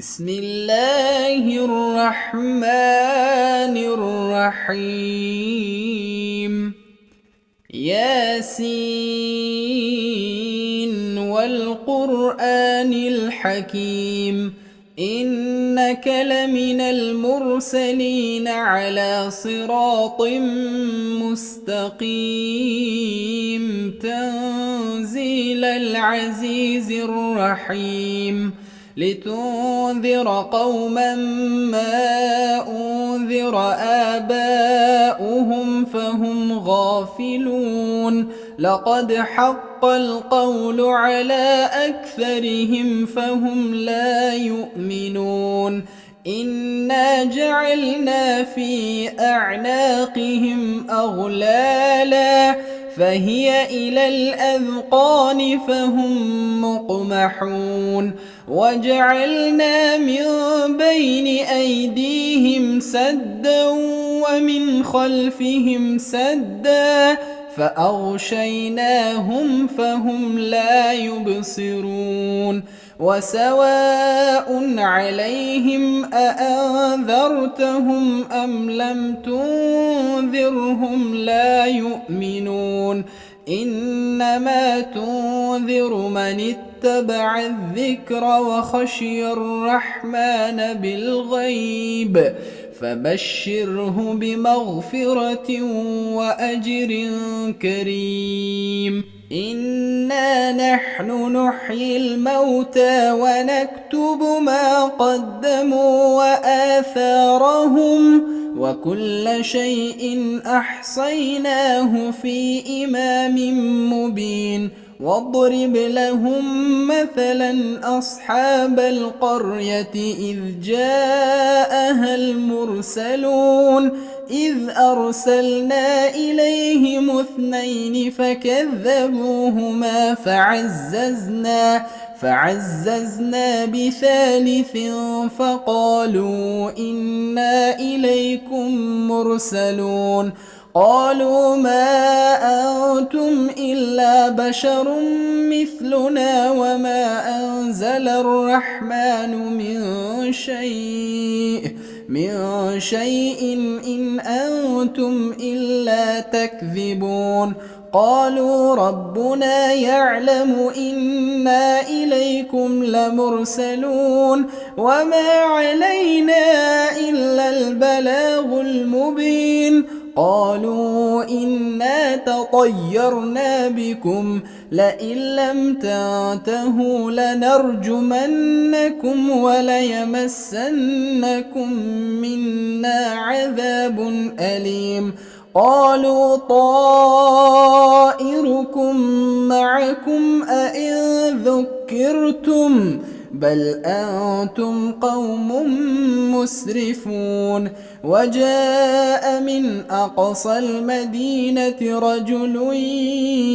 بسم الله الرحمن الرحيم. ياسين والقرآن الحكيم، إنك لمن المرسلين على صراط مستقيم، تنزيل العزيز الرحيم، لتنذر قوما ما أنذر آباؤهم فهم غافلون. لقد حق القول على أكثرهم فهم لا يؤمنون. إنا جعلنا في أعناقهم أغلالا فهي إلى الأذقان فهم مقمحون. وجعلنا من بين أيديهم سدا ومن خلفهم سدا فأغشيناهم فهم لا يبصرون. وسواء عليهم أأنذرتهم أم لم تنذرهم لا يؤمنون. إنما تنذر من اتبع الذكر وخشي الرحمن بالغيب، فبشره بمغفرة وأجر كريم. إنا نحن نحيي الموتى ونكتب ما قدموا وآثارهم، وكل شيء أحصيناه في إمام مبين. واضرب لهم مثلا أصحاب القرية إذ جاءها المرسلون، إذ أرسلنا إليهم اثنين فكذبوهما فعززنا بثالث فقالوا إنا إليكم مرسلون. قالوا ما أنتم إلا بشر مثلنا وما أنزل الرحمن من شيء إن أنتم إلا تكذبون. قالوا ربنا يعلم إنا إليكم لمرسلون وما علينا إلا البلاغ المبين. قالوا إنا تطيرنا بكم لئن لم تنتهوا لنرجمنكم وليمسنكم منا عذاب أليم. قالوا طائركم معكم أئن ذكرتم بل أنتم قوم مسرفون. وجاء من أقصى المدينة رجل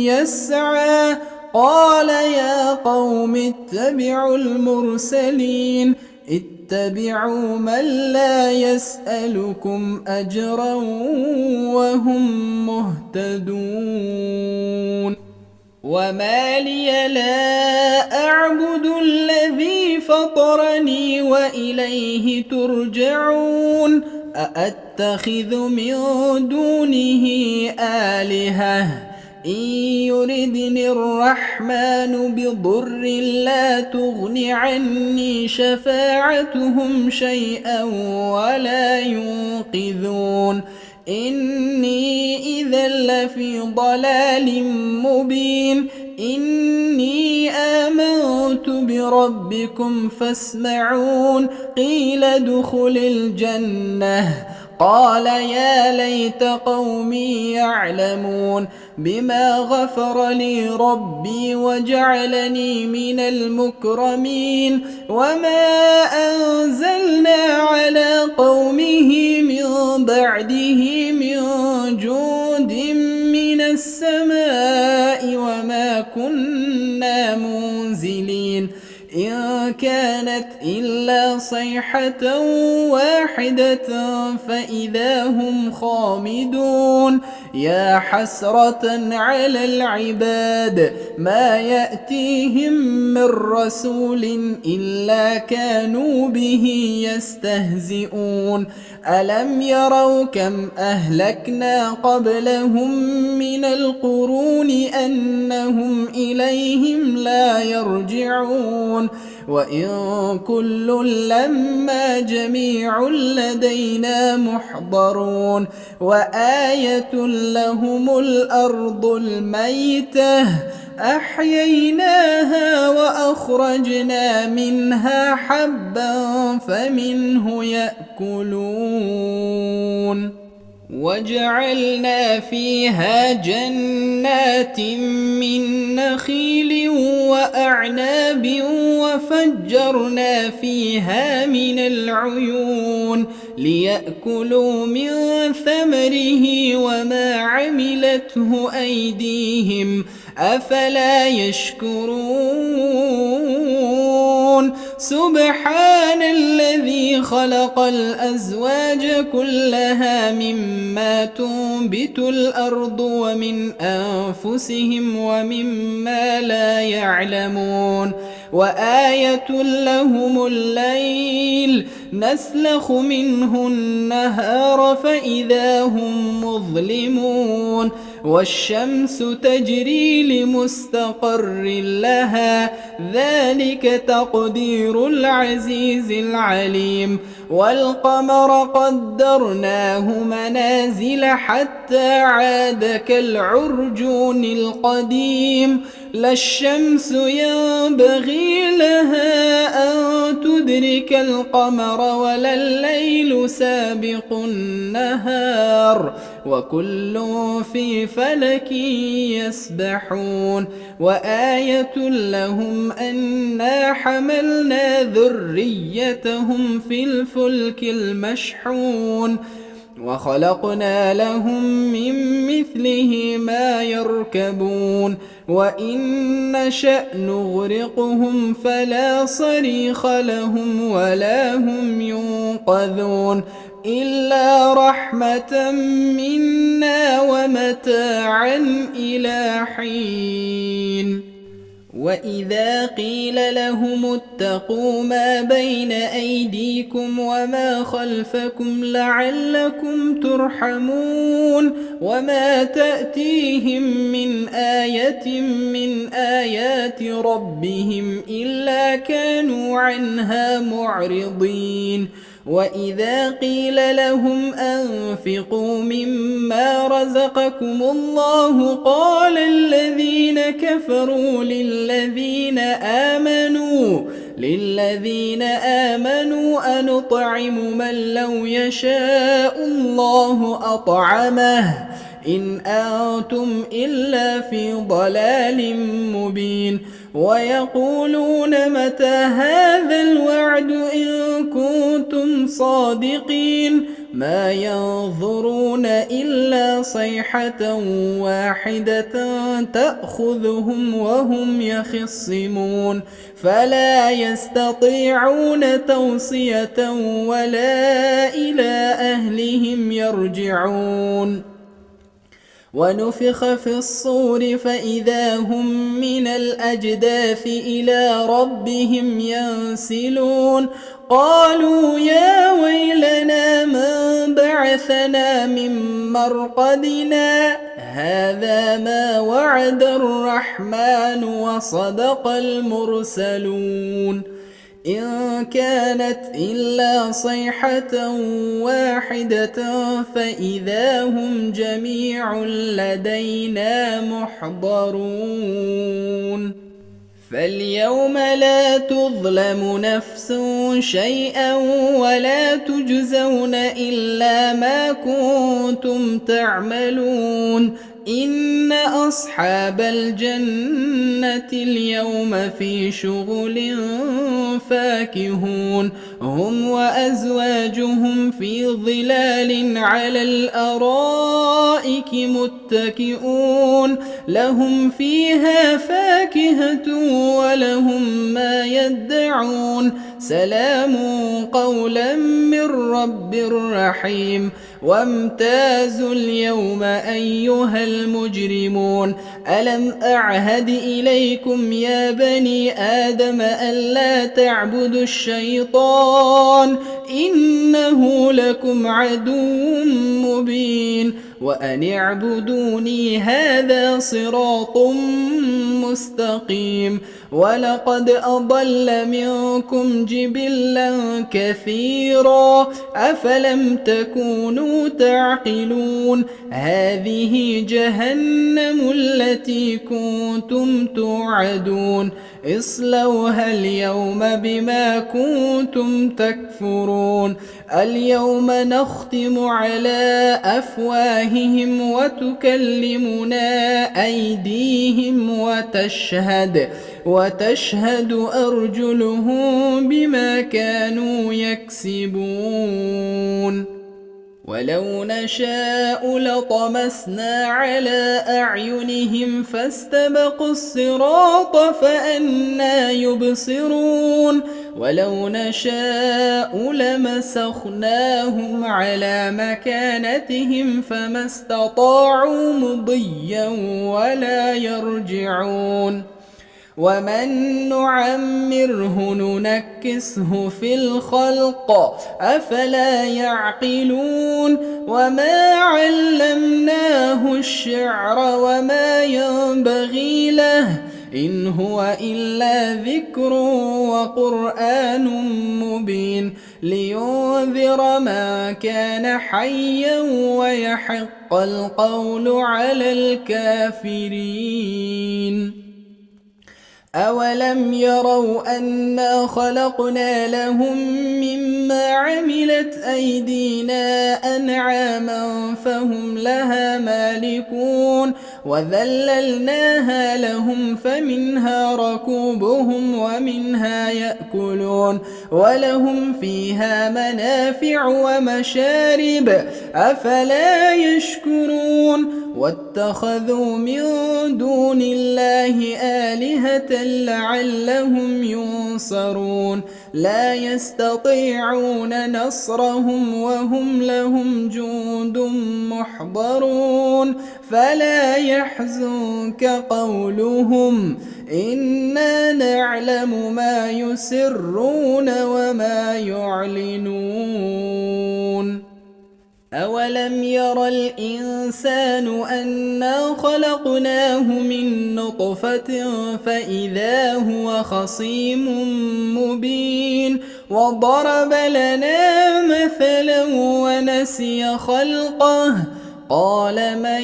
يسعى قال يا قوم اتبعوا المرسلين، اتبعوا من لا يسألكم أجرا وهم مهتدون. وما لي لا أعبد الذي فطرني وإليه ترجعون. أأتخذ من دونه آلهة إن يردني الرحمن بضر لا تغن عني شفاعتهم شيئا ولا ينقذون. إني إذا لفي ضلال مبين. إني آمنت بربكم فاسمعون. قيل ادخل الجنة قال يا ليت قومي يعلمون بما غفر لي ربي وجعلني من المكرمين. وما أنزلنا على قومه من بعده من جند من السماء وما كنا منزلين. إن كانت إلا صيحة واحدة فإذا هم خامدون يا حسرة على العباد ما يأتيهم من رسول إلا كانوا به يستهزئون ألم يروا كم أهلكنا قبلهم من القرون أنهم إليهم لا يرجعون وإن كل لما جميع لدينا محضرون وآية لهم الأرض الميتة أحييناها وأخرجنا منها حبا فمنه يأكلون وجعلنا فيها جنات من نخيل وأعناب وفجرنا فيها من العيون ليأكلوا من ثمره وما عملته أيديهم أفلا يشكرون سبحان الذي خلق الأزواج كلها مما تنبت الأرض ومن أنفسهم ومما لا يعلمون وآية لهم الليل نسلخ منه النهار فإذا هم مظلمون والشمس تجري لمستقر لها ذلك تقدير العزيز العليم والقمر قدرناه منازل حتى عاد كالعرجون القديم لا الشمس ينبغي لها أن تدرك القمر ولا الليل سابق النهار وكل في فلك يسبحون وآية لهم أنا حملنا ذريتهم في الفلك المشحون وخلقنا لهم من مثله ما يركبون وإن نشأ نغرقهم فلا صريخ لهم ولا هم ينقذون إلا رحمة منا ومتاعا إلى حين وإذا قيل لهم اتقوا ما بين أيديكم وما خلفكم لعلكم ترحمون وما تأتيهم من آية من آيات ربهم إلا كانوا عنها معرضين وإذا قيل لهم أنفقوا مما رزقكم الله قال الذين كفروا للذين آمنوا أنطعم من لو يشاء الله أطعمه إن أنتم إلا في ضلال مبين ويقولون متى هذا الوعد إن كنتم صادقين ما ينظرون إلا صيحة واحدة تأخذهم وهم يخصمون فلا يستطيعون توصية ولا إلى أهلهم يرجعون ونفخ في الصور فإذا هم من الأجداث إلى ربهم ينسلون قالوا يا ويلنا من بعثنا من مرقدنا هذا ما وعد الرحمن وصدق المرسلون إن كانت إلا صيحة واحدة فإذا هم جميع لدينا محضرون فاليوم لا تظلم نفس شيئا ولا تجزون إلا ما كنتم تعملون إن أصحاب الجنة اليوم في شغل فاكهون هم وأزواجهم في ظلال على الأرائك متكئون لهم فيها فاكهة ولهم ما يدعون سلام قولا من رب رحيم وامتازوا اليوم أيها المجرمون ألم أعهد إليكم يا بني آدم ألا تعبدوا الشيطان إنه لكم عدو مبين وأن اعبدوني هذا صراط مستقيم ولقد أضل منكم جبلا كثيرا أفلم تكونوا تعقلون هذه جهنم التي كنتم توعدون اصلوها اليوم بما كنتم تكفرون اليوم نختم على أفواههم وتكلمنا أيديهم وتشهد أرجلهم بما كانوا يكسبون ولو نشاء لطمسنا على أعينهم فاستبقوا الصراط فأنى يبصرون ولو نشاء لمسخناهم على مكانتهم فما استطاعوا مضيا ولا يرجعون ومن نعمره ننكسه في الخلق أفلا يعقلون وما علمناه الشعر وما ينبغي له إن هو إلا ذكر وقرآن مبين لينذر من كان حيا ويحق القول على الكافرين أولم يروا أنا خلقنا لهم مما عملت أيدينا أنعاما فهم لها مالكون وذللناها لهم فمنها ركوبهم ومنها يأكلون ولهم فيها منافع ومشارب أفلا يشكرون واتخذوا من دون الله آلهة لعلهم ينصرون لا يستطيعون نصرهم وهم لهم جند محضرون فلا يحزنك قولهم إنا نعلم ما يسرون وما يعلنون أولم ير الإنسان أنا خلقناه من نطفة فإذا هو خصيم مبين وضرب لنا مثلا ونسي خلقه قال من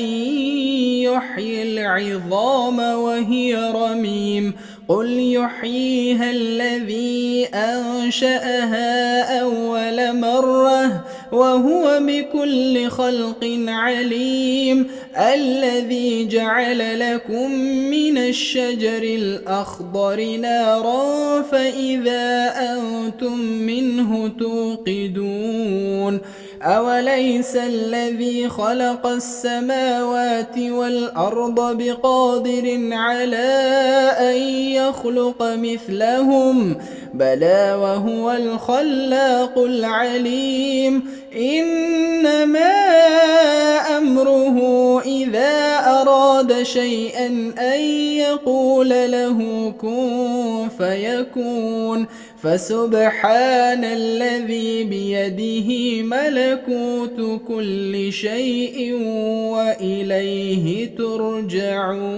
يحيي العظام وهي رميم قل يحييها الذي أنشأها أول مرة وهو بكل خلق عليم الذي جعل لكم من الشجر الأخضر نارا فإذا أنتم منه توقدون أوليس الذي خلق السماوات والأرض بقادر على أن يخلق مثلهم بلى وهو الخلاق العليم إنما أمره إذا أراد شيئا أن يقول له كن فيكون فسبحان الذي بيده ملكوت كل شيء وإليه ترجعون.